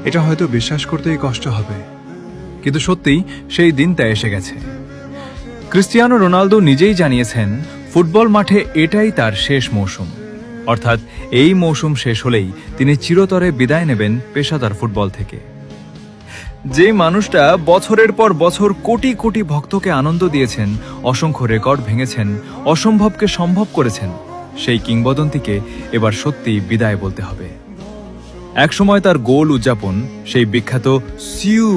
এটা হয়তো বিশ্বাস করতেই কষ্ট হবে, কিন্তু সত্যিই সেই দিনটা এসে গেছে। ক্রিস্টিয়ানো রোনালদো নিজেই জানিয়েছেন ফুটবল মাঠে এটাই তার শেষ মৌসুম, অর্থাৎ এই মৌসুম শেষ হলেই তিনি চিরতরে বিদায় নেবেন পেশাদার ফুটবল থেকে। যে মানুষটা বছরের পর বছর কোটি কোটি ভক্তকে আনন্দ দিয়েছেন, অসংখ্য রেকর্ড ভেঙেছেন, অসম্ভবকে সম্ভব করেছেন, সেই কিংবদন্তিকে এবার সত্যি বিদায় বলতে হবে। একসময় তার গোল উদযাপন, সেই বিখ্যাত সিউ,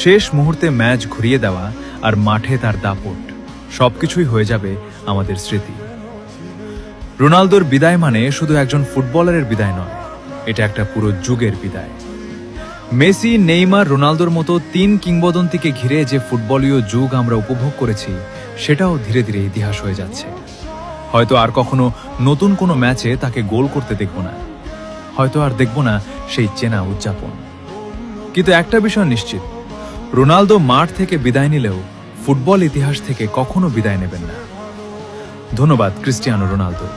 শেষ মুহূর্তে ম্যাচ ঘুরিয়ে দেওয়া আর মাঠে তার দাপট, সবকিছুই হয়ে যাবে আমাদের স্মৃতি। রোনালদোর বিদায় মানে শুধু একজন ফুটবলারের বিদায় নয়, এটা একটা পুরো যুগের বিদায়। মেসি, নেইমার, রোনালদোর মতো তিন কিংবদন্তিকে ঘিরে যে ফুটবলীয় যুগ আমরা উপভোগ করেছি, সেটাও ধীরে ধীরে ইতিহাস হয়ে যাচ্ছে। হয়তো আর কখনো নতুন কোনো ম্যাচে তাকে গোল করতে দেখব না, হয়তো আর দেখব না সেই চেনা উদযাপন। কিন্তু একটা বিষয় নিশ্চিত, রোনালদো মাঠ থেকে বিদায় নিলেও ফুটবল ইতিহাস থেকে কখনো বিদায় নেবেন না। ধন্যবাদ ক্রিস্টিয়ানো রোনালদো,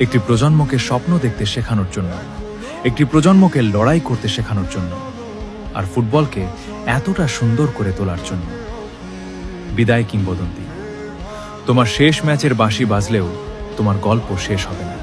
একটি প্রজন্মকে স্বপ্ন দেখতে শেখানোর জন্য, একটি প্রজন্মকে লড়াই করতে শেখানোর জন্য, আর ফুটবলকে এতটা সুন্দর করে তোলার জন্য। বিদায় কিংবদন্তি, তোমার শেষ ম্যাচের বাঁশি বাজলেও তোমার গল্প শেষ হবে না।